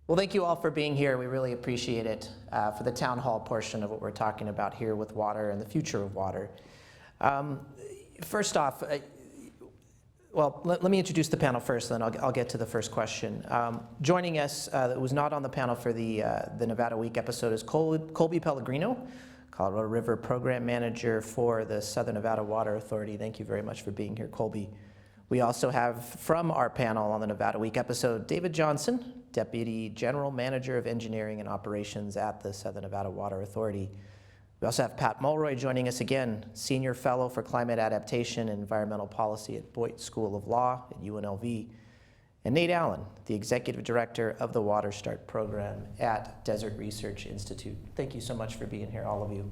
Well, thank you all for being here. We really appreciate it for the town hall portion of what we're talking about here with water and the future of water. First off, let me introduce the panel first, then I'll get to the first question. Joining us, that was not on the panel for the Nevada Week episode, is Colby Pellegrino, Colorado River Program Manager for the Southern Nevada Water Authority. Thank you very much for being here, Colby. We also have from our panel on the Nevada Week episode, David Johnson, Deputy General Manager of Engineering and Operations at the Southern Nevada Water Authority. We also have Pat Mulroy joining us again, Senior Fellow for Climate Adaptation and Environmental Policy at Boyd School of Law at UNLV, and Nate Allen, the Executive Director of the Water Start Program at Desert Research Institute. Thank you so much for being here, all of you.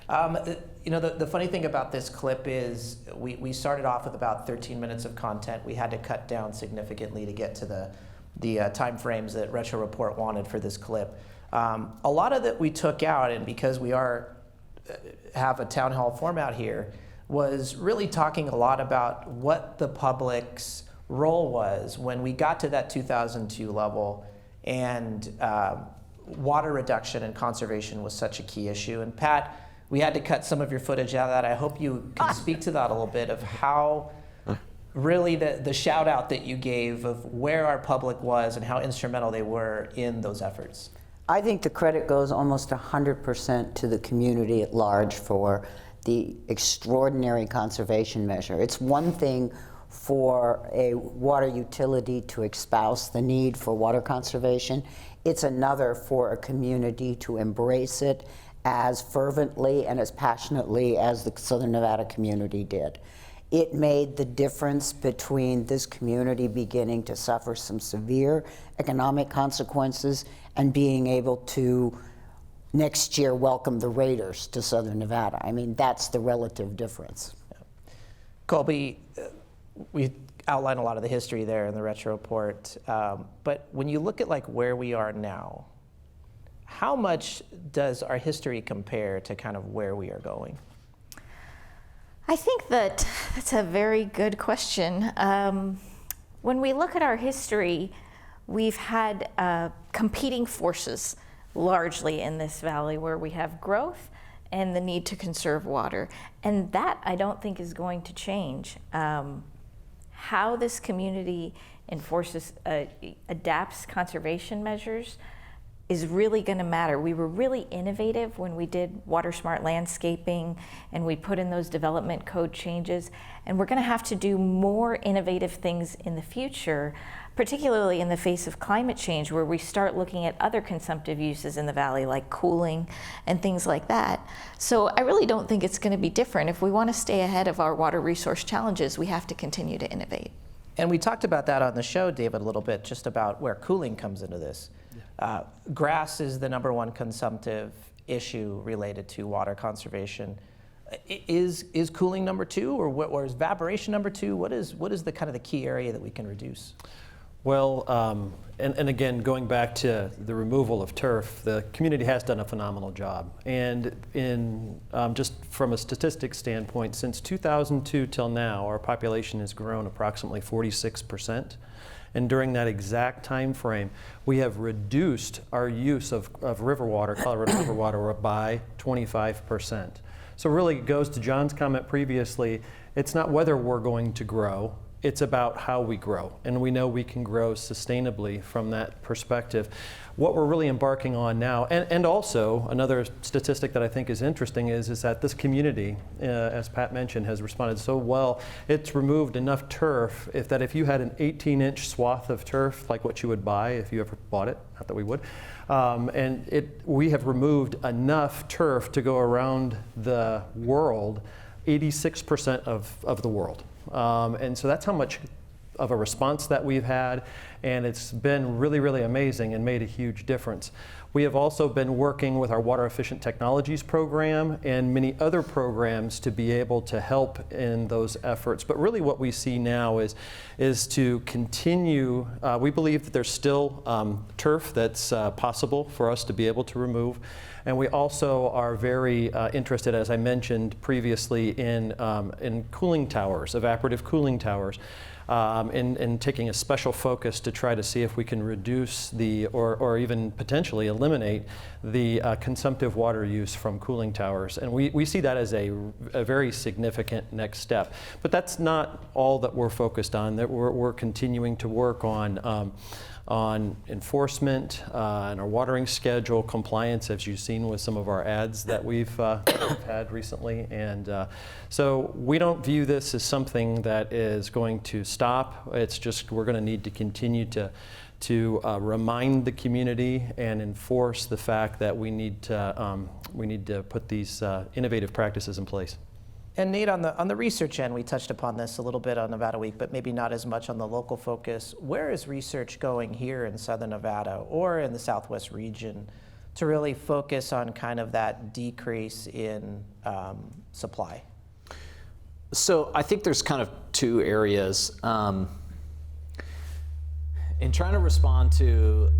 The funny thing about this clip is we started off with about 13 minutes of content. We had to cut down significantly to get to the time frames that Retro Report wanted for this clip. A lot of that we took out, and because we have a town hall format here, was really talking a lot about what the public's role was when we got to that 2002 level, and water reduction and conservation was such a key issue. And Pat, we had to cut some of your footage out of that. I hope you can speak to that a little bit, of how really the shout out that you gave of where our public was and how instrumental they were in those efforts. I think the credit goes almost 100% to the community at large for the extraordinary conservation measure. It's one thing for a water utility to espouse the need for water conservation. It's another for a community to embrace it as fervently and as passionately as the Southern Nevada community did. It made the difference between this community beginning to suffer some severe economic consequences and being able to next year welcome the Raiders to Southern Nevada. I mean, that's the relative difference. Yeah. Colby, we outlined a lot of the history there in the Retro Report, but when you look at where we are now, how much does our history compare to kind of where we are going? I think that's a very good question. When we look at our history, we've had competing forces largely in this valley, where we have growth and the need to conserve water. And that, I don't think, is going to change. How this community adapts conservation measures is really going to matter. We were really innovative when we did water smart landscaping and we put in those development code changes, and we're going to have to do more innovative things in the future, particularly in the face of climate change, where we start looking at other consumptive uses in the valley, like cooling and things like that. So I really don't think it's going to be different. If we want to stay ahead of our water resource challenges, we have to continue to innovate. And we talked about that on the show, David, a little bit, just about where cooling comes into this. Grass is the #1 consumptive issue related to water conservation. Is cooling number 2, or is evaporation number 2? What is the kind of the key area that we can reduce? Well, and again, going back to the removal of turf, the community has done a phenomenal job. And just from a statistics standpoint, since 2002 till now, our population has grown approximately 46%. And during that exact time frame, we have reduced our use of river water, Colorado river water, by 25%. So really it goes to John's comment previously, it's not whether we're going to grow, it's about how we grow. And we know we can grow sustainably from that perspective. What we're really embarking on now, and also another statistic that I think is interesting is that this community, as Pat mentioned, has responded so well. It's removed enough turf that if you had an 18-inch swath of turf, like what you would buy if you ever bought it, not that we would, we have removed enough turf to go around the world, 86% of the world. And so that's how much of a response that we've had, and it's been really, really amazing and made a huge difference. We have also been working with our Water Efficient Technologies program and many other programs to be able to help in those efforts. But really what we see now is to continue, we believe that there's still turf that's possible for us to be able to remove. And we also are very interested, as I mentioned previously, in cooling towers, evaporative cooling towers. in taking a special focus to try to see if we can reduce or even potentially eliminate the consumptive water use from cooling towers. And we see that as a very significant next step. But that's not all that we're focused on. That we're continuing to work on enforcement and our watering schedule, compliance, as you've seen with some of our ads that we've had recently. And so we don't view this as something that is going to stop. It's just we're going to need to continue to remind the community and enforce the fact that we need to put these innovative practices in place. And Nate, on the research end, we touched upon this a little bit on Nevada Week, but maybe not as much on the local focus. Where is research going here in Southern Nevada or in the Southwest region to really focus on kind of that decrease in supply? So I think there's kind of two areas. In trying to respond to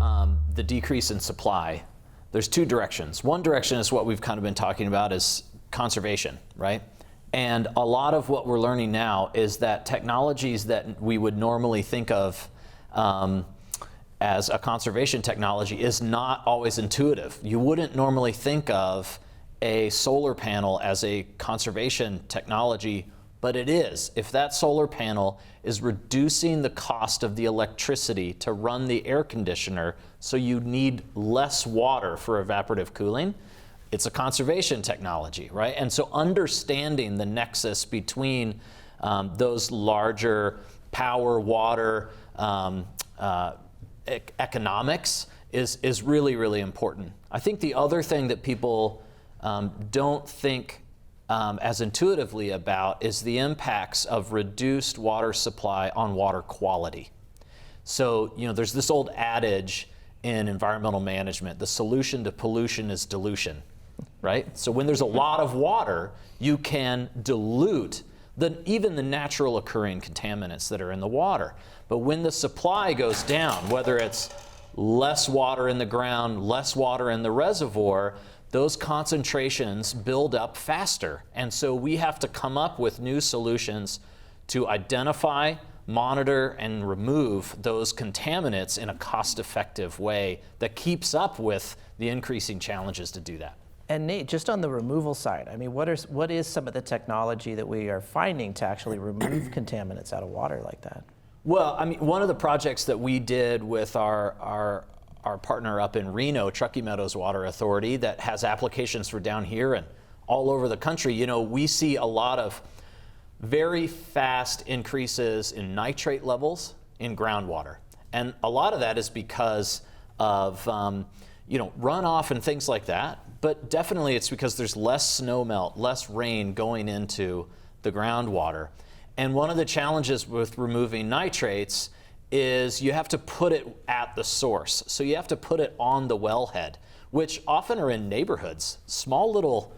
the decrease in supply, there's two directions. One direction is what we've kind of been talking about is conservation, right? And a lot of what we're learning now is that technologies that we would normally think of as a conservation technology is not always intuitive. You wouldn't normally think of a solar panel as a conservation technology, but it is. If that solar panel is reducing the cost of the electricity to run the air conditioner so you need less water for evaporative cooling, it's a conservation technology, right? And so understanding the nexus between those larger power, water, economics is really, really important. I think the other thing that people don't think as intuitively about is the impacts of reduced water supply on water quality. So, there's this old adage in environmental management, the solution to pollution is dilution, right? So when there's a lot of water, you can dilute even the natural occurring contaminants that are in the water. But when the supply goes down, whether it's less water in the ground, less water in the reservoir, those concentrations build up faster. And so we have to come up with new solutions to identify, monitor, and remove those contaminants in a cost-effective way that keeps up with the increasing challenges to do that. And Nate, just on the removal side, I mean, what is some of the technology that we are finding to actually remove contaminants out of water like that? Well, I mean, one of the projects that we did with our partner up in Reno, Truckee Meadows Water Authority, that has applications for down here and all over the country, we see a lot of very fast increases in nitrate levels in groundwater. And a lot of that is because of runoff and things like that. But definitely it's because there's less snow melt, less rain going into the groundwater. And one of the challenges with removing nitrates is you have to put it at the source. So you have to put it on the wellhead, which often are in neighborhoods, small little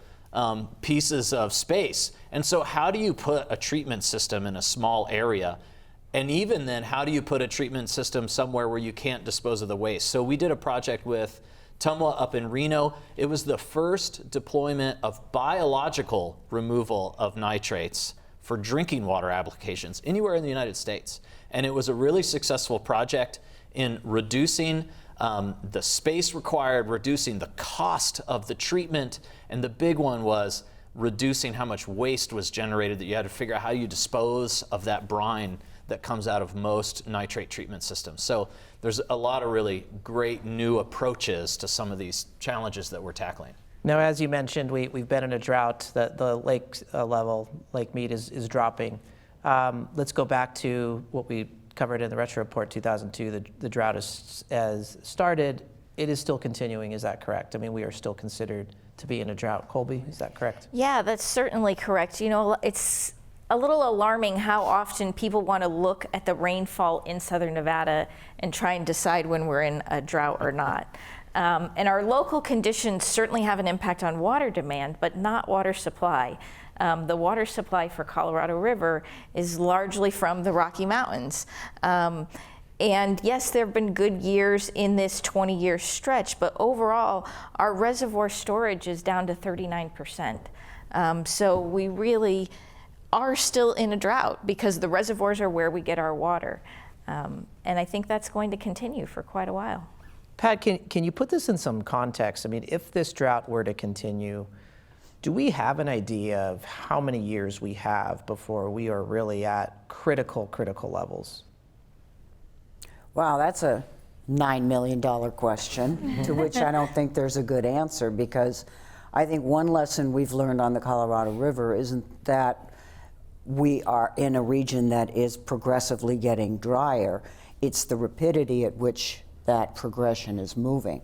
pieces of space. And so how do you put a treatment system in a small area? And even then, how do you put a treatment system somewhere where you can't dispose of the waste? So we did a project with Tumwa up in Reno. It was the first deployment of biological removal of nitrates for drinking water applications anywhere in the United States. And it was a really successful project in reducing the space required, reducing the cost of the treatment, and the big one was reducing how much waste was generated that you had to figure out how you dispose of that brine that comes out of most nitrate treatment systems. So there's a lot of really great new approaches to some of these challenges that we're tackling. Now, as you mentioned, we've been in a drought. The lake level, Lake Mead, is dropping. Let's go back to what we covered in the Retro Report 2002. The drought has started. It is still continuing, is that correct? I mean, we are still considered to be in a drought. Colby, is that correct? Yeah, that's certainly correct. It's a little alarming how often people want to look at the rainfall in Southern Nevada and try and decide when we're in a drought or not. And our local conditions certainly have an impact on water demand, but not water supply. The water supply for Colorado River is largely from the Rocky Mountains. And yes, there have been good years in this 20-year stretch, but overall, our reservoir storage is down to 39%. So we really are still in a drought because the reservoirs are where we get our water. And I think that's going to continue for quite a while. Pat, can you put this in some context? I mean, if this drought were to continue, do we have an idea of how many years we have before we are really at critical levels? Wow, that's a $9 million question to which I don't think there's a good answer, because I think one lesson we've learned on the Colorado River isn't that we are in a region that is progressively getting drier. It's the rapidity at which that progression is moving.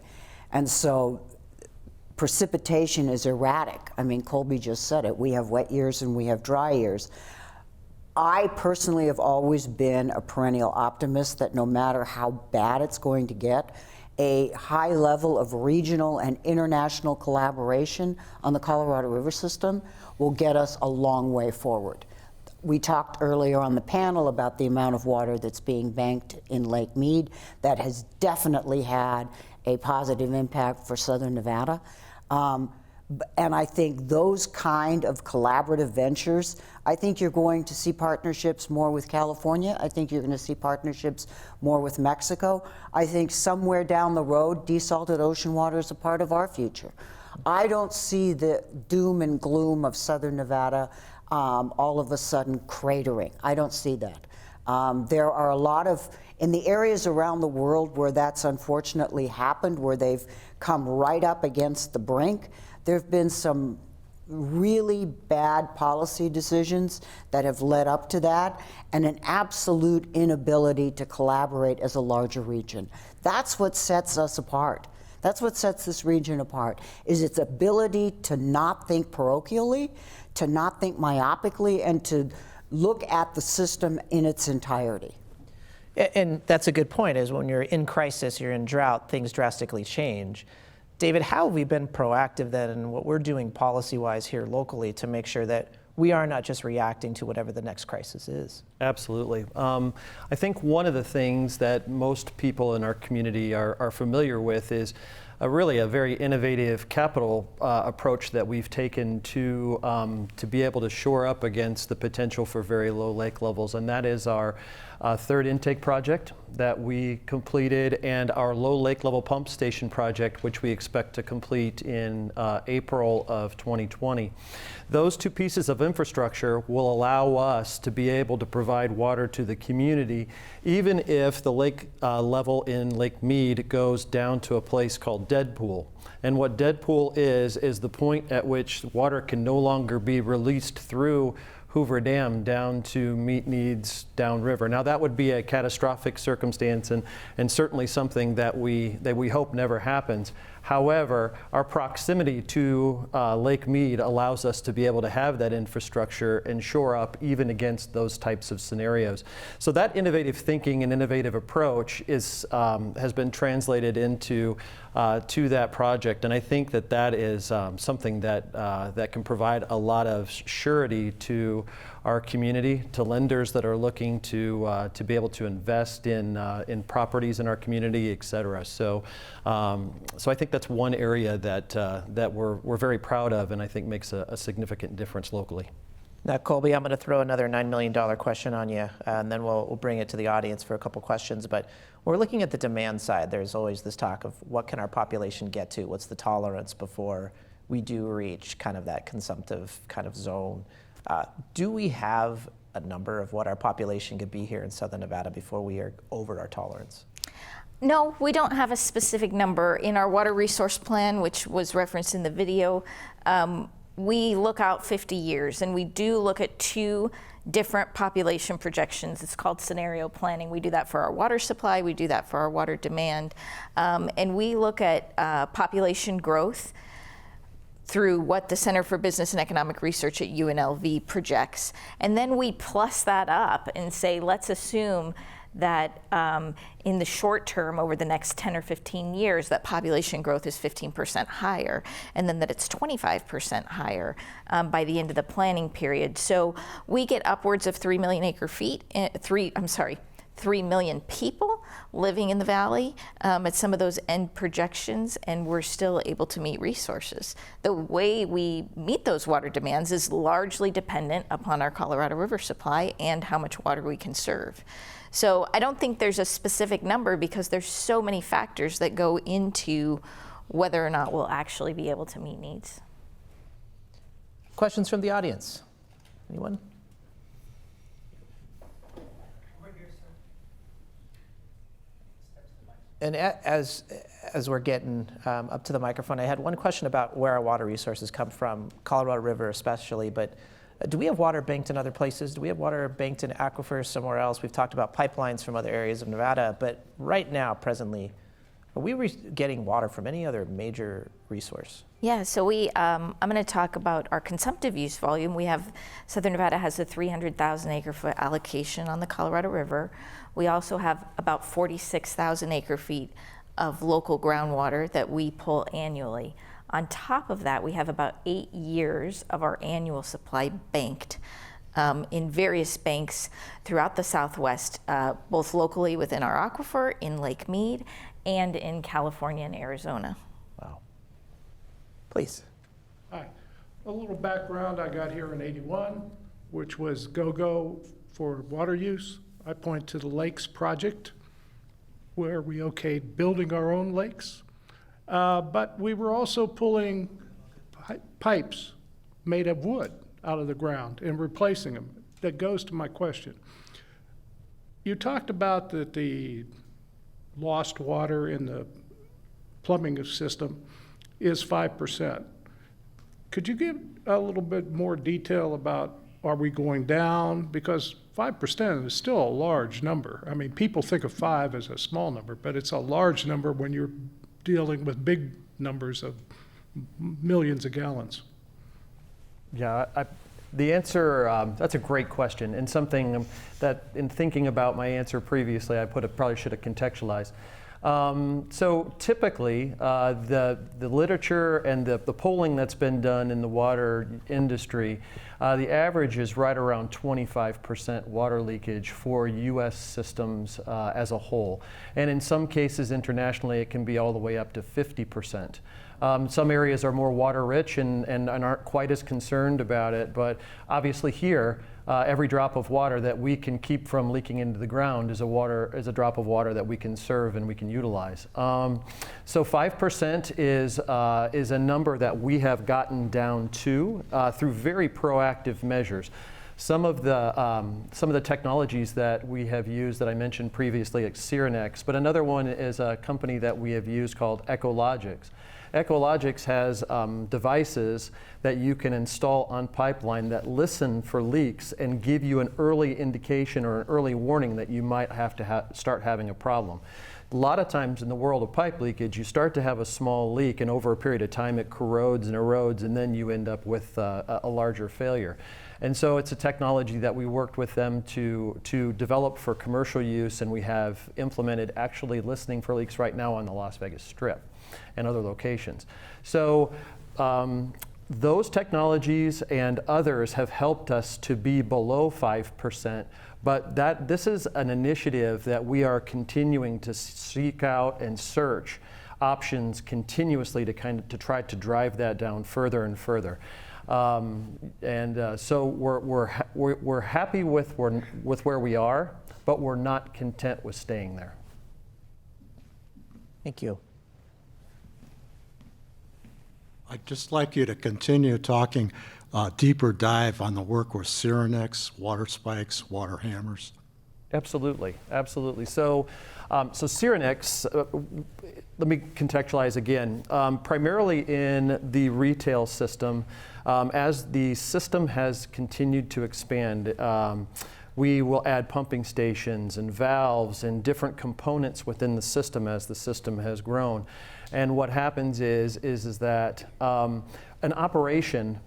And so precipitation is erratic. I mean, Colby just said it. We have wet years and we have dry years. I personally have always been a perennial optimist that no matter how bad it's going to get, a high level of regional and international collaboration on the Colorado River system will get us a long way forward. We talked earlier on the panel about the amount of water that's being banked in Lake Mead. That has definitely had a positive impact for Southern Nevada. And I think those kind of collaborative ventures, I think you're going to see partnerships more with California. I think you're going to see partnerships more with Mexico. I think somewhere down the road, desalted ocean water is a part of our future. I don't see the doom and gloom of Southern Nevada all of a sudden cratering. I don't see that. There are a lot of, in the areas around the world where that's unfortunately happened, where they've come right up against the brink, there have been some really bad policy decisions that have led up to that, and an absolute inability to collaborate as a larger region. That's what sets us apart. That's what sets this region apart, is its ability to not think parochially, to not think myopically, and to look at the system in its entirety. And that's a good point, is when you're in crisis, you're in drought, things drastically change. David, how have we been proactive then in what we're doing policy-wise here locally to make sure that we are not just reacting to whatever the next crisis is? Absolutely. I think one of the things that most people in our community are familiar with is really a very innovative capital approach that we've taken to be able to shore up against the potential for very low lake levels, and that is our third intake project that we completed, and our low lake level pump station project, which we expect to complete in April of 2020. Those two pieces of infrastructure will allow us to be able to provide water to the community, even if the lake level in Lake Mead goes down to a place called dead pool. And what dead pool is the point at which water can no longer be released through Hoover Dam down to meet needs downriver. Now that would be a catastrophic circumstance, and certainly something that we hope never happens. However, our proximity to Lake Mead allows us to be able to have that infrastructure and shore up even against those types of scenarios. So that innovative thinking and innovative approach has been translated into to that project, and I think that is something that can provide a lot of surety to our community, to lenders that are looking to be able to invest in properties in our community, et cetera. So I think that's one area that we're very proud of, and I think makes a significant difference locally. Now, Colby, I'm going to throw another $9 million question on you, and then we'll bring it to the audience for a couple questions. But when we're looking at the demand side, there's always this talk of what can our population get to? What's the tolerance before we do reach kind of that consumptive kind of zone? Do we have a number of what our population could be here in Southern Nevada before we are over our tolerance? No, we don't have a specific number. In our water resource plan, which was referenced in the video, we look out 50 years, and we do look at two different population projections. It's called scenario planning. We do that for our water supply, we do that for our water demand, and we look at population growth through what the Center for Business and Economic Research at UNLV projects. And then we plus that up and say, let's assume that in the short term, over the next 10 or 15 years, that population growth is 15% higher, and then that it's 25% higher by the end of the planning period. So we get upwards of 3 million acre feet, 3 million people living in the valley at some of those end projections, and we're still able to meet resources. The way we meet those water demands is largely dependent upon our Colorado River supply and how much water we can serve. So I don't think there's a specific number because there's so many factors that go into whether or not we'll actually be able to meet needs. Questions from the audience? Anyone? And as we're getting up to the microphone, I had one question about where our water resources come from, Colorado River especially, but do we have water banked in other places? Do we have water banked in aquifers somewhere else? We've talked about pipelines from other areas of Nevada, but right now, presently, are we getting water from any other major resource? Yeah, so I'm going to talk about our consumptive use volume. We have, Southern Nevada has a 300,000 acre foot allocation on the Colorado River. We also have about 46,000 acre feet of local groundwater that we pull annually. On top of that, we have about 8 years of our annual supply banked in various banks throughout the Southwest, both locally within our aquifer, in Lake Mead, and in California and Arizona. Wow. Please. Hi. A little background, I got here in '81, which was go-go for water use. I point to the Lakes Project, where we okayed building our own lakes. But we were also pulling pipes made of wood out of the ground and replacing them. That goes to my question. You talked about that the lost water in the plumbing system is 5%. Could you give a little bit more detail about, are we going down? Because 5% is still a large number. I mean, people think of 5 as a small number, but it's a large number when you're dealing with big numbers of millions of gallons. Yeah, the answer, that's a great question, and something that in thinking about my answer previously, I probably should have contextualized. So typically, the literature and the polling that's been done in the water industry, the average is right around 25% water leakage for U.S. systems as a whole. And in some cases internationally, it can be all the way up to 50%. Some areas are more water rich and aren't quite as concerned about it, but obviously here, every drop of water that we can keep from leaking into the ground is a drop of water that we can serve and we can utilize. So 5% is a number that we have gotten down to through very proactive measures. Some of the technologies that we have used that I mentioned previously, like Cyrenex, but another one is a company that we have used called Ecologics. Ecologics has devices that you can install on pipeline that listen for leaks and give you an early indication or an early warning that you might have to start having a problem. A lot of times in the world of pipe leakage, you start to have a small leak, and over a period of time it corrodes and erodes, and then you end up with a larger failure. And so it's a technology that we worked with them to develop for commercial use, and we have implemented actually listening for leaks right now on the Las Vegas Strip and other locations. So those technologies and others have helped us to be below 5%, but this is an initiative that we are continuing to seek out and search options continuously to try to drive that down further and further. So we're happy with where we are, but we're not content with staying there. Thank you. I'd just like you to continue talking deeper dive on the work with Cyrenex, water spikes, water hammers. Absolutely, absolutely. So Cyrenex, let me contextualize again. Primarily in the retail system, as the system has continued to expand, we will add pumping stations and valves and different components within the system as the system has grown. And what happens is that an operation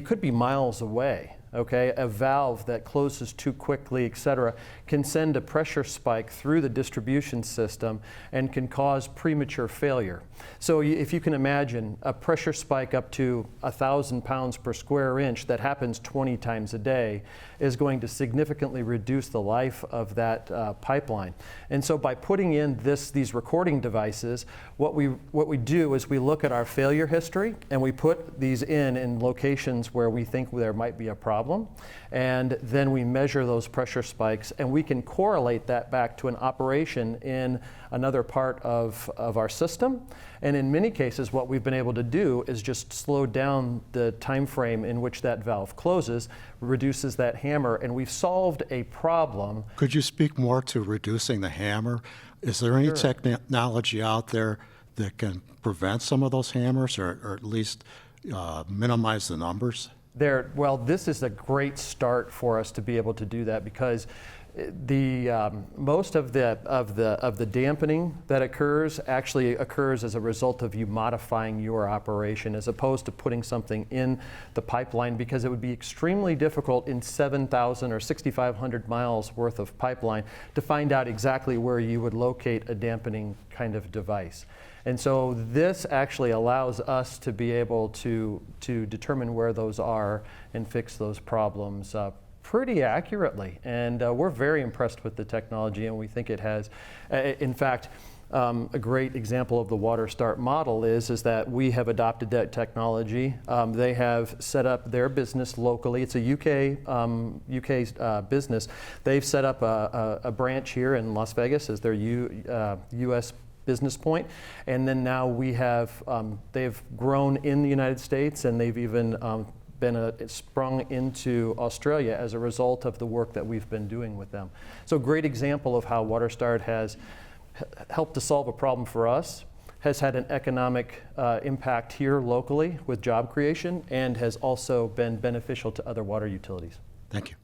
could be miles away. Okay, a valve that closes too quickly, et cetera, can send a pressure spike through the distribution system and can cause premature failure. So if you can imagine a pressure spike up to 1,000 pounds per square inch that happens 20 times a day is going to significantly reduce the life of that pipeline. And so by putting in these recording devices, what we do is we look at our failure history and we put these in locations where we think there might be a problem, and then we measure those pressure spikes, and we can correlate that back to an operation in another part of our system. And in many cases, what we've been able to do is just slow down the time frame in which that valve closes, reduces that hammer, and we've solved a problem. Could you speak more to reducing the hammer? Is there any technology out there that can prevent some of those hammers, or at least minimize the numbers? Well, this is a great start for us to be able to do that, because most of the dampening that occurs actually occurs as a result of you modifying your operation, as opposed to putting something in the pipeline, because it would be extremely difficult in 7,000 or 6,500 miles worth of pipeline to find out exactly where you would locate a dampening kind of device. And so this actually allows us to be able to determine where those are and fix those problems pretty accurately. And we're very impressed with the technology, and we think it has, in fact, a great example of the Water Start model is that we have adopted that technology. They have set up their business locally. It's a UK business. They've set up a branch here in Las Vegas as their US business point, and then now we have they've grown in the United States, and they've even been sprung into Australia as a result of the work that we've been doing with them. So great example of how WaterStart has helped to solve a problem for us, has had an economic impact here locally with job creation, and has also been beneficial to other water utilities. Thank you.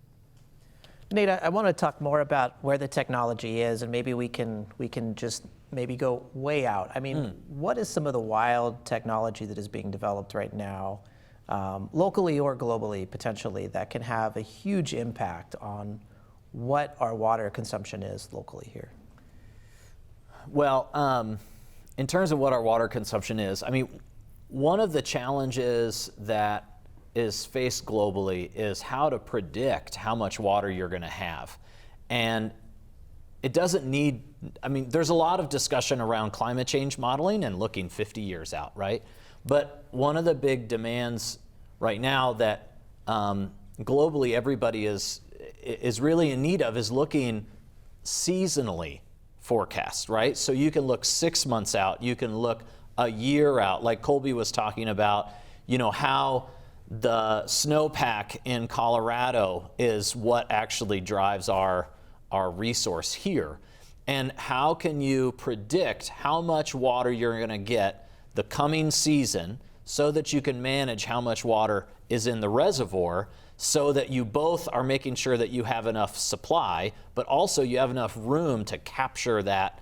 Nate, I want to talk more about where the technology is, and maybe we can just maybe go way out. I mean, what is some of the wild technology that is being developed right now, locally or globally, potentially, that can have a huge impact on what our water consumption is locally here? Well, in terms of what our water consumption is, I mean, one of the challenges that is faced globally is how to predict how much water you're going to have. And it doesn't need, I mean, there's a lot of discussion around climate change modeling and looking 50 years out, right? But one of the big demands right now that globally everybody is really in need of is looking seasonally forecast, right? So you can look 6 months out, you can look a year out, like Colby was talking about, you know, how the snowpack in Colorado is what actually drives our resource here. And how can you predict how much water you're going to get the coming season so that you can manage how much water is in the reservoir, so that you both are making sure that you have enough supply, but also you have enough room to capture that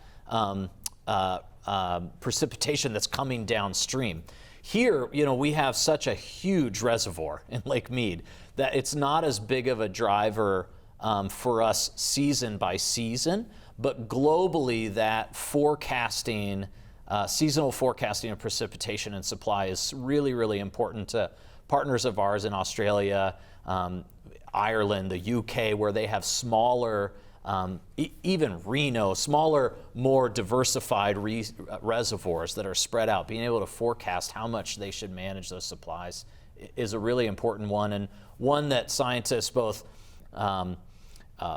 precipitation that's coming downstream. Here, you know, we have such a huge reservoir in Lake Mead that it's not as big of a driver for us season by season, but globally that forecasting, seasonal forecasting of precipitation and supply is really, really important to partners of ours in Australia, Ireland, the UK, where they have smaller, even Reno, smaller, more diversified reservoirs that are spread out. Being able to forecast how much they should manage those supplies is a really important one, and one that scientists, both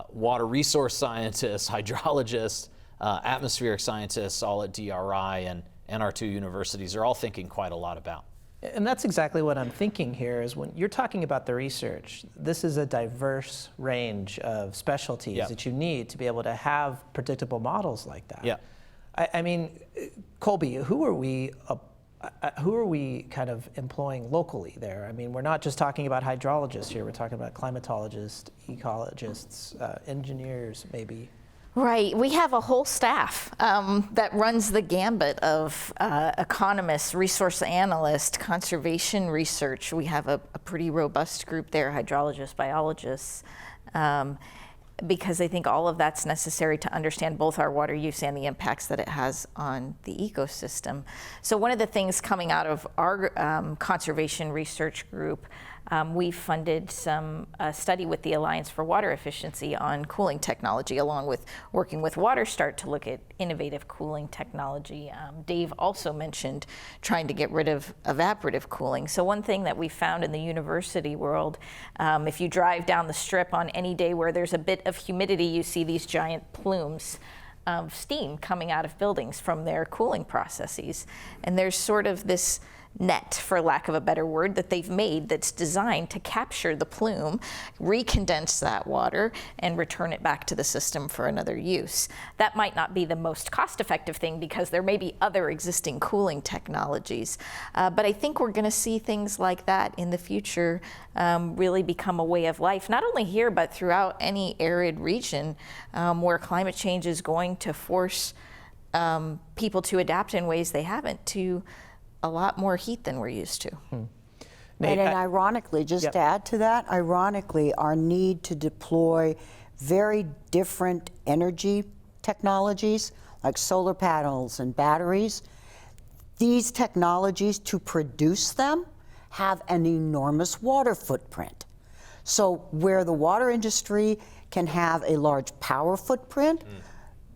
water resource scientists, hydrologists, atmospheric scientists, all at DRI and our two universities are all thinking quite a lot about. And that's exactly what I'm thinking here is when you're talking about the research, this is a diverse range of specialties that you need to be able to have predictable models like that. Yeah. I mean, Colby, who are we kind of employing locally there? I mean, we're not just talking about hydrologists here, we're talking about climatologists, ecologists, engineers maybe. Right. We have a whole staff that runs the gambit of economists, resource analysts, conservation research. We have a pretty robust group there, hydrologists, biologists. because I think all of that's necessary to understand both our water use and the impacts that it has on the ecosystem. So one of the things coming out of our conservation research group, we funded a study with the Alliance for Water Efficiency on cooling technology, along with working with WaterStart to look at innovative cooling technology. Dave also mentioned trying to get rid of evaporative cooling. So one thing that we found in the university world, if you drive down the strip on any day where there's a bit of humidity, you see these giant plumes of steam coming out of buildings from their cooling processes. And there's sort of this net, for lack of a better word, that they've made that's designed to capture the plume, recondense that water, and return it back to the system for another use. That might not be the most cost-effective thing because there may be other existing cooling technologies. But I think we're going to see things like that in the future really become a way of life, not only here, but throughout any arid region where climate change is going to force people to adapt in ways they haven't to a lot more heat than we're used to. And ironically, just to add to that, ironically, our need to deploy very different energy technologies like solar panels and batteries, these technologies, to produce them, have an enormous water footprint. So where the water industry can have a large power footprint,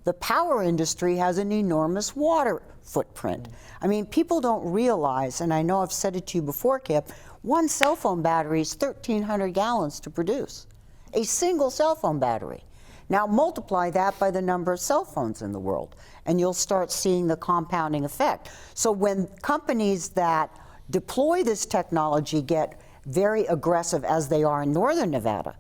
the power industry has an enormous water footprint. I mean, people don't realize, and I know I've said it to you before, Kip, one cell phone battery is 1,300 gallons to produce. A single cell phone battery. Now multiply that by the number of cell phones in the world, and you'll start seeing the compounding effect. So when companies that deploy this technology get very aggressive, as they are in northern Nevada,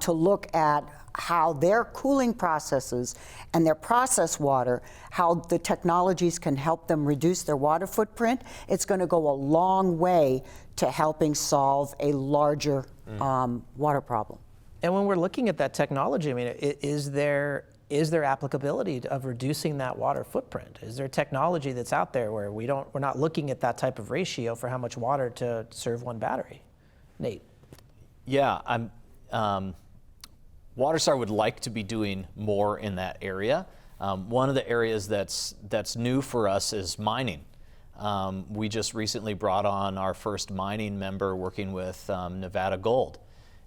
to look at how their cooling processes and their process water, how the technologies can help them reduce their water footprint, it's going to go a long way to helping solve a larger water problem. And when we're looking at that technology, I mean, is there applicability of reducing that water footprint? Is there technology that's out there where we're not looking at that type of ratio for how much water to serve one battery? Nate. Yeah, WaterStar would like to be doing more in that area. One of the areas that's new for us is mining. We just recently brought on our first mining member working with Nevada Gold.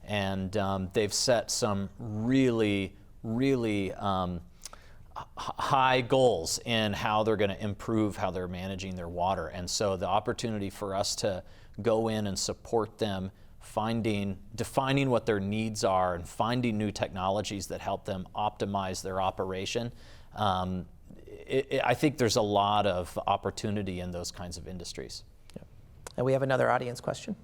And they've set some really high goals in how they're going to improve how they're managing their water. And so the opportunity for us to go in and support them, defining what their needs are and finding new technologies that help them optimize their operation. I think there's a lot of opportunity in those kinds of industries. Yeah. And we have another audience question.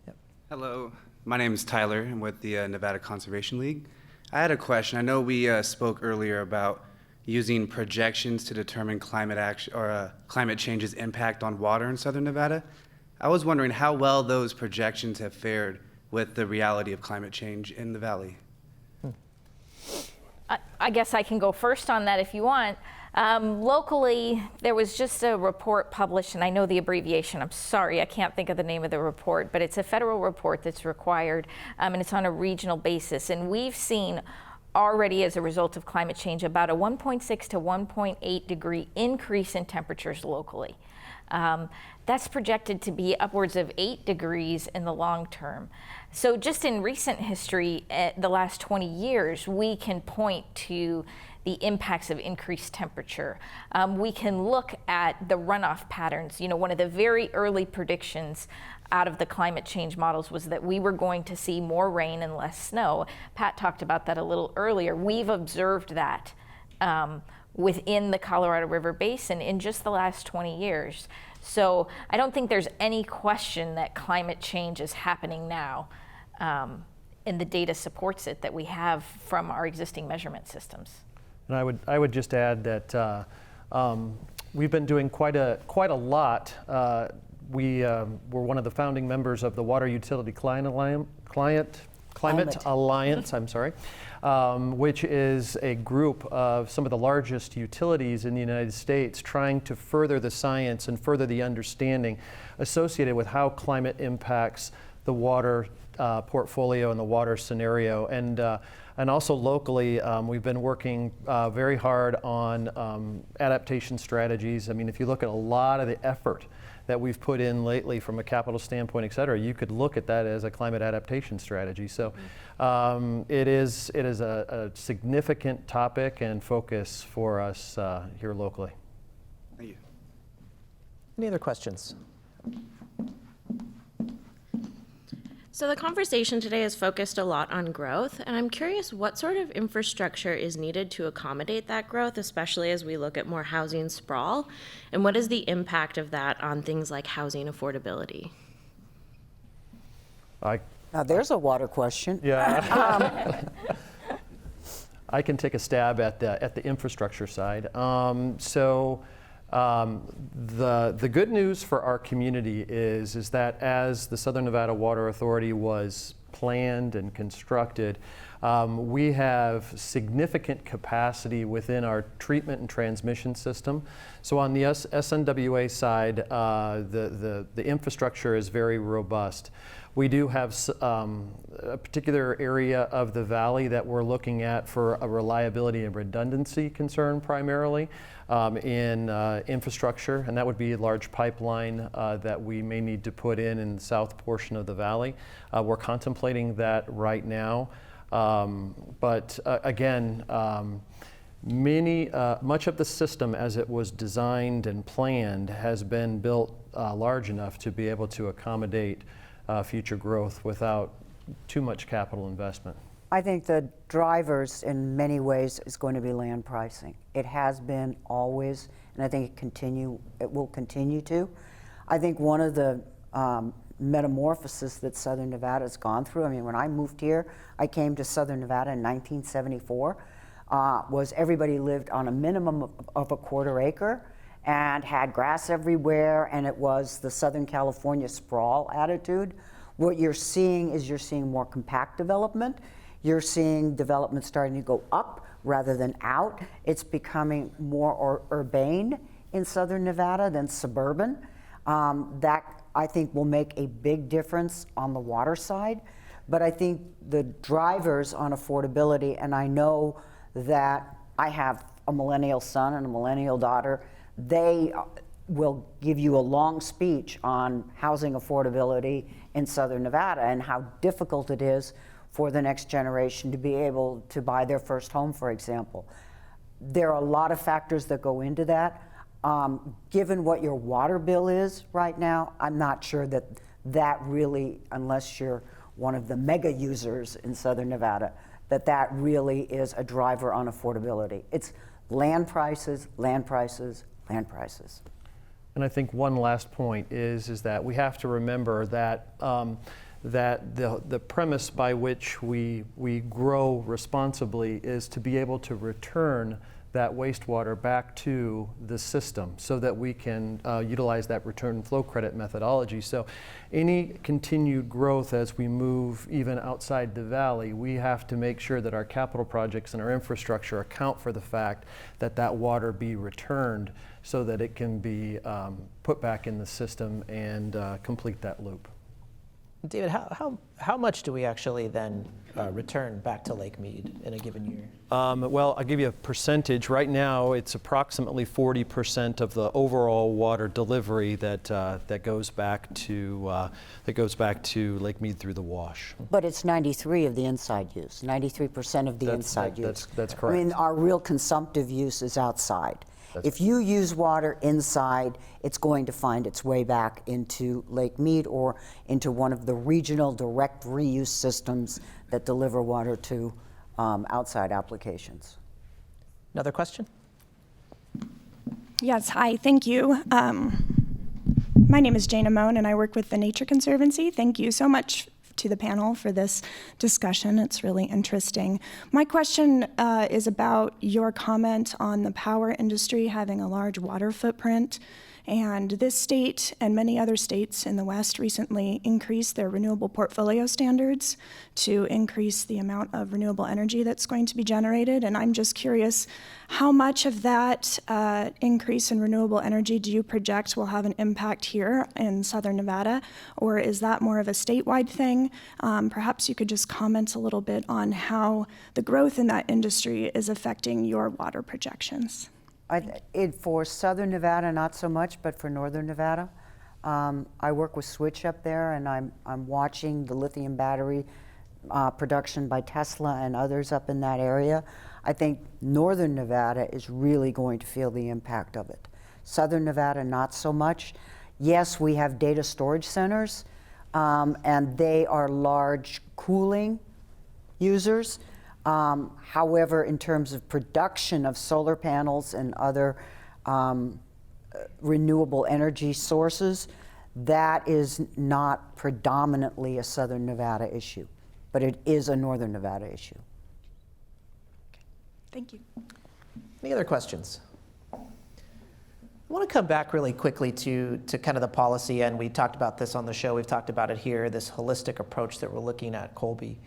Yep. Hello, my name is Tyler. I'm with the Nevada Conservation League. I had a question. I know we spoke earlier about using projections to determine climate action or climate change's impact on water in southern Nevada. I was wondering how well those projections have fared with the reality of climate change in the valley. I guess I can go first on that if you want. Locally, there was just a report published, and I know the abbreviation, I'm sorry, I can't think of the name of the report, but it's a federal report that's required, and it's on a regional basis. And we've seen already, as a result of climate change, about a 1.6 to 1.8 degree increase in temperatures locally. That's projected to be upwards of 8 degrees in the long term. So just in recent history, the last 20 years, we can point to the impacts of increased temperature. We can look at the runoff patterns. You know, one of the very early predictions out of the climate change models was that we were going to see more rain and less snow. Pat talked about that a little earlier. We've observed that within the Colorado River Basin in just the last 20 years. So I don't think there's any question that climate change is happening now, and the data supports it that we have from our existing measurement systems. And I would just add that we've been doing quite a lot. We were one of the founding members of the Water Utility Climate Alliance, I'm sorry, which is a group of some of the largest utilities in the United States trying to further the science and further the understanding associated with how climate impacts the water portfolio and the water scenario. And also locally, we've been working very hard on adaptation strategies. I mean, if you look at a lot of the effort that we've put in lately from a capital standpoint, et cetera, you could look at that as a climate adaptation strategy. So it is a significant topic and focus for us here locally. Thank you. Any other questions? So the conversation today is focused a lot on growth, and I'm curious what sort of infrastructure is needed to accommodate that growth, especially as we look at more housing sprawl, and what is the impact of that on things like housing affordability? Now there's a water question. Yeah. I can take a stab at the infrastructure side. The good news for our community is that as the Southern Nevada Water Authority was planned and constructed, we have significant capacity within our treatment and transmission system. So on the SNWA side, the infrastructure is very robust. We do have a particular area of the valley that we're looking at for a reliability and redundancy concern primarily in infrastructure, and that would be a large pipeline that we may need to put in the south portion of the valley. We're contemplating that right now. But again, much of the system as it was designed and planned has been built large enough to be able to accommodate future growth without too much capital investment. I think the drivers in many ways is going to be land pricing. It has been always, and I think it will continue to. I think one of the metamorphosis that Southern Nevada's gone through, I mean, when I moved here, I came to Southern Nevada in 1974, was everybody lived on a minimum of a quarter acre and had grass everywhere, and it was the Southern California sprawl attitude. What you're seeing is more compact development. You're seeing development starting to go up rather than out. It's becoming more urbane in Southern Nevada than suburban. That I think will make a big difference on the water side. But I think the drivers on affordability, and I know that I have a millennial son and a millennial daughter, they will give you a long speech on housing affordability in Southern Nevada and how difficult it is for the next generation to be able to buy their first home, for example. There are a lot of factors that go into that. Given what your water bill is right now, I'm not sure that really, unless you're one of the mega users in Southern Nevada, that really is a driver on affordability. It's land prices, land prices, land prices. And I think one last point is that we have to remember that that the premise by which we grow responsibly is to be able to return that wastewater back to the system so that we can utilize that return flow credit methodology. So any continued growth as we move even outside the valley, we have to make sure that our capital projects and our infrastructure account for the fact that that water be returned so that it can be put back in the system and complete that loop. David, how much do we actually then return back to Lake Mead in a given year? Well, I'll give you a percentage. Right now, it's approximately 40% of the overall water delivery that goes back to Lake Mead through the wash. But it's 93 of the inside use, 93% of the inside use. That's correct. I mean, our real consumptive use is outside. If you use water inside, it's going to find its way back into Lake Mead or into one of the regional direct reuse systems that deliver water to outside applications. Another question? Yes, hi, thank you. My name is Jane Amone and I work with the Nature Conservancy. Thank you so much to the panel for this discussion. It's really interesting. My question is about your comment on the power industry having a large water footprint And this state and many other states in the West recently increased their renewable portfolio standards to increase the amount of renewable energy that's going to be generated. And I'm just curious, how much of that increase in renewable energy do you project will have an impact here in Southern Nevada? Or is that more of a statewide thing? Perhaps you could just comment a little bit on how the growth in that industry is affecting your water projections. For Southern Nevada, not so much, but for Northern Nevada, I work with Switch up there, and I'm watching the lithium battery production by Tesla and others up in that area. I think Northern Nevada is really going to feel the impact of it. Southern Nevada, not so much. Yes, we have data storage centers, and they are large cooling users. However, in terms of production of solar panels and other renewable energy sources, that is not predominantly a Southern Nevada issue, but it is a Northern Nevada issue. Thank you. Any other questions? I want to come back really quickly to kind of the policy, and we talked about this on the show, we've talked about it here, this holistic approach that we're looking at Colby.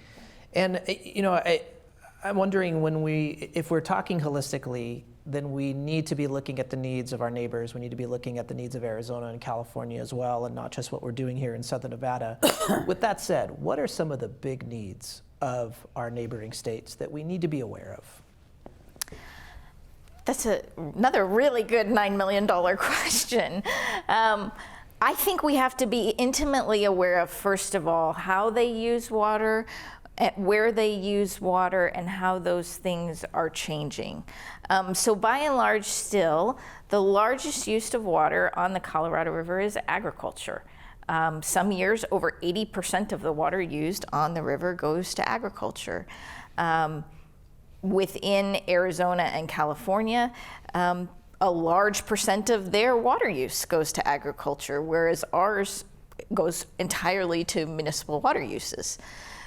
And, you know, I'm wondering if we're talking holistically, then we need to be looking at the needs of our neighbors. We need to be looking at the needs of Arizona and California as well, and not just what we're doing here in Southern Nevada. With that said, what are some of the big needs of our neighboring states that we need to be aware of? That's another really good $9 million question. I think we have to be intimately aware of, first of all, how they use water, where they use water, and how those things are changing. So by and large still, the largest use of water on the Colorado River is agriculture. Some years, over 80% of the water used on the river goes to agriculture. Within Arizona and California, a large percent of their water use goes to agriculture, whereas ours goes entirely to municipal water uses.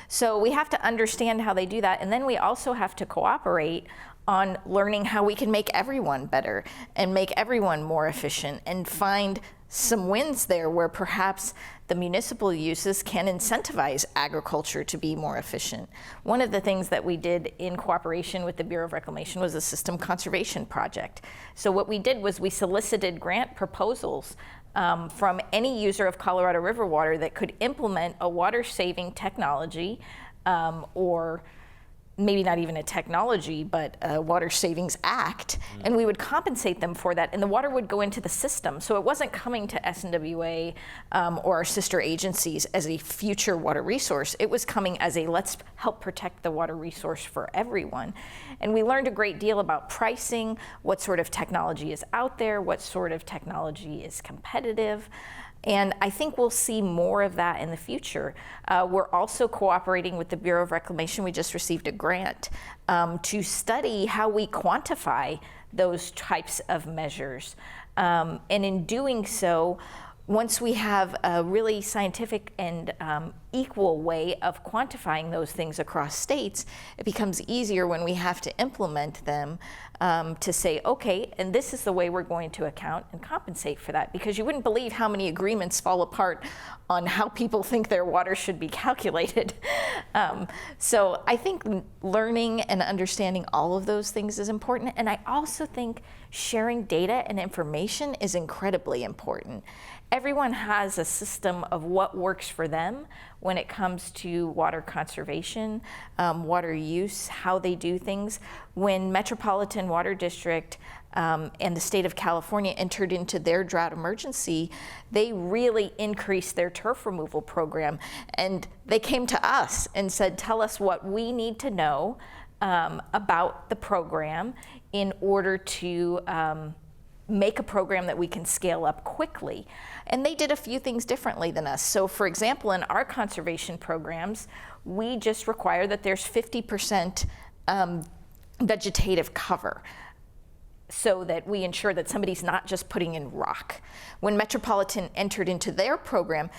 So we have to understand how they do that, and then we also have to cooperate on learning how we can make everyone better and make everyone more efficient, and find some wins there where perhaps the municipal uses can incentivize agriculture to be more efficient. One of the things that we did in cooperation with the Bureau of Reclamation was a system conservation project. So what we did was we solicited grant proposals from any user of Colorado River water that could implement a water-saving technology, or maybe not even a technology, but a Water Savings Act, and we would compensate them for that, and the water would go into the system. So it wasn't coming to SNWA or our sister agencies as a future water resource. It was coming as a let's help protect the water resource for everyone. And we learned a great deal about pricing, what sort of technology is out there, what sort of technology is competitive. And I think we'll see more of that in the future. We're also cooperating with the Bureau of Reclamation. We just received a grant to study how we quantify those types of measures. And in doing so, once we have a really scientific and equal way of quantifying those things across states, it becomes easier when we have to implement them to say, okay, and this is the way we're going to account and compensate for that, because you wouldn't believe how many agreements fall apart on how people think their water should be calculated. So I think learning and understanding all of those things is important, and I also think sharing data and information is incredibly important. Everyone has a system of what works for them when it comes to water conservation, water use, how they do things. When Metropolitan Water District and the state of California entered into their drought emergency, they really increased their turf removal program. And they came to us and said, tell us what we need to know about the program in order to make a program that we can scale up quickly. And they did a few things differently than us. So for example, in our conservation programs, we just require that there's 50% vegetative cover, so that we ensure that somebody's not just putting in rock. When Metropolitan entered into their program,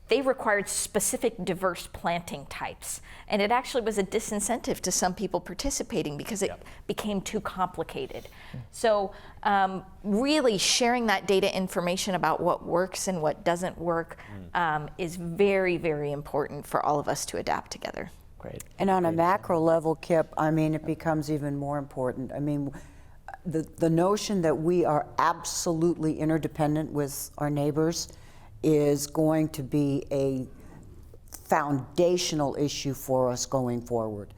they required specific diverse planting types. And it actually was a disincentive to some people participating because it became too complicated. So really sharing that data information about what works and what doesn't work is very, very important for all of us to adapt together. Great. And on a macro level, Kip, I mean, it becomes even more important. I mean, the notion that we are absolutely interdependent with our neighbors is going to be a foundational issue for us going forward.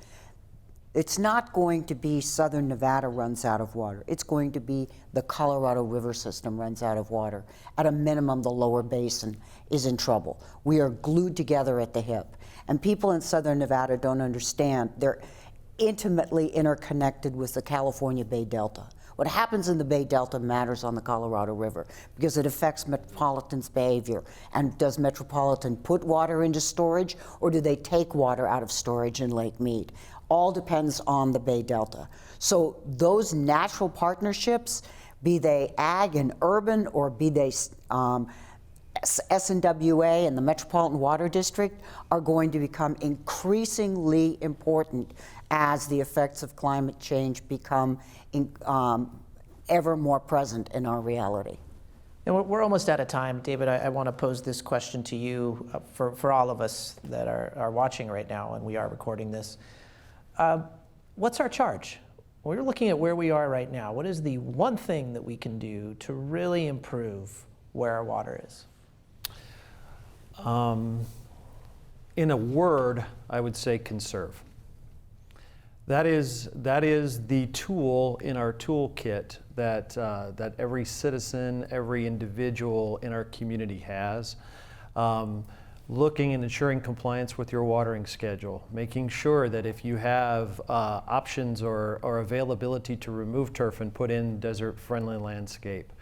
It's not going to be Southern Nevada runs out of water. It's going to be the Colorado River system runs out of water. At a minimum, the lower basin is in trouble. We are glued together at the hip. And people in Southern Nevada don't understand. They're intimately interconnected with the California Bay Delta. What happens in the Bay Delta matters on the Colorado River because it affects Metropolitan's behavior. And does Metropolitan put water into storage, or do they take water out of storage in Lake Mead? All depends on the Bay Delta. So those natural partnerships, be they ag and urban, or be they SNWA and the Metropolitan Water District, are going to become increasingly important as the effects of climate change become ever more present in our reality. And we're almost out of time. David, I want to pose this question to you for all of us that are watching right now, and we are recording this. What's our charge? We're looking at where we are right now. What is the one thing that we can do to really improve where our water is? In a word, I would say conserve. That is the tool in our toolkit that every citizen, every individual in our community has. Looking and ensuring compliance with your watering schedule, making sure that if you have options or availability to remove turf and put in desert-friendly landscape.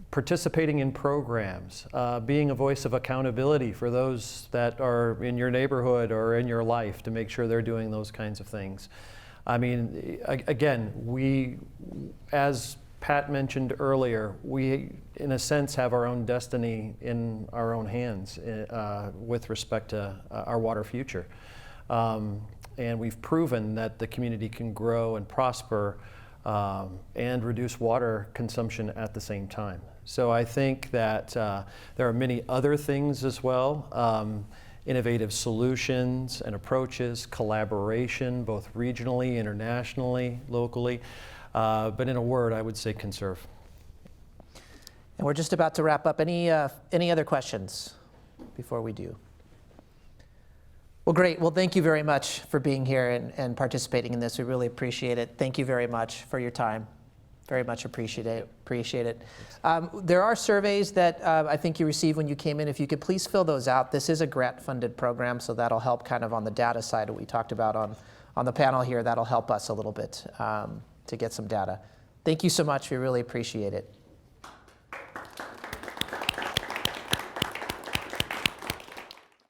Participating in programs, being a voice of accountability for those that are in your neighborhood or in your life to make sure they're doing those kinds of things. I mean, again, we, as Pat mentioned earlier, we, in a sense, have our own destiny in our own hands with respect to our water future. And we've proven that the community can grow and prosper and reduce water consumption at the same time. So I think that there are many other things as well, innovative solutions and approaches, collaboration, both regionally, internationally, locally. But in a word, I would say conserve. And we're just about to wrap up. Any other questions before we do? Well, great. Well, thank you very much for being here and participating in this. We really appreciate it. Thank you very much for your time. Very much appreciate it. There are surveys that I think you received when you came in. If you could please fill those out. This is a grant-funded program, so that'll help kind of on the data side that we talked about on the panel here. That'll help us a little bit to get some data. Thank you so much. We really appreciate it.